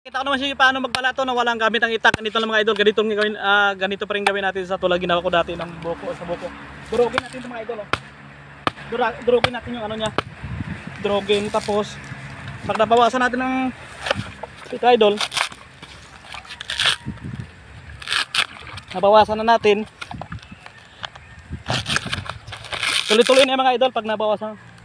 Kita ko naman siya paano magpalato na walang gamit ang itak. Ganito lang mga idol, ganito pa rin gawin natin sa tulad ginawa ko dati ng buko sa buko. Durugin natin ito mga idol. Durugin natin yung ano niya. Durugin, tapos pag nabawasan natin ng ito idol, nabawasan na natin. Tuloy-tuloy na yung mga idol pag nabawasan.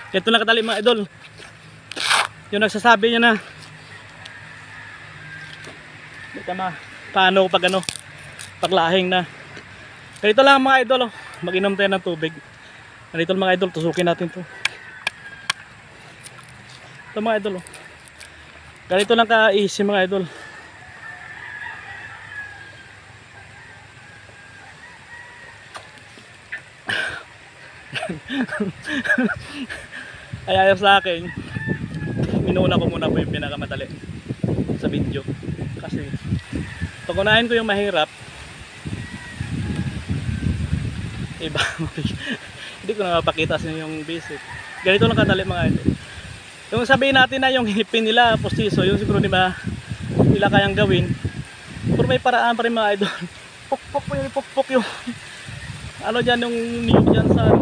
Ito lang kadali mga idol. Yung nagsasabi niya na paano pag ano, paglahing na. Ganito lang mga idol, oh. Mag-inom tayo ng tubig. Ganito lang mga idol, tusukin natin to. Ito mga idol, oh. Ganito lang ka-easy mga idol. Ay ayaw sa akin, inuna ko muna po yung pinakamadali sa video kasi tukunahin ko yung mahirap iba. Hindi ko na mapakita sa inyo yung basic. Ganito lang kadali mga idol. Yung sabihin natin na yung hipin nila postiso, yung siguro di ba nila kayang gawin, pero may paraan pa rin mga idol. Pukpok yung ano dyan, yung niyog dyan sa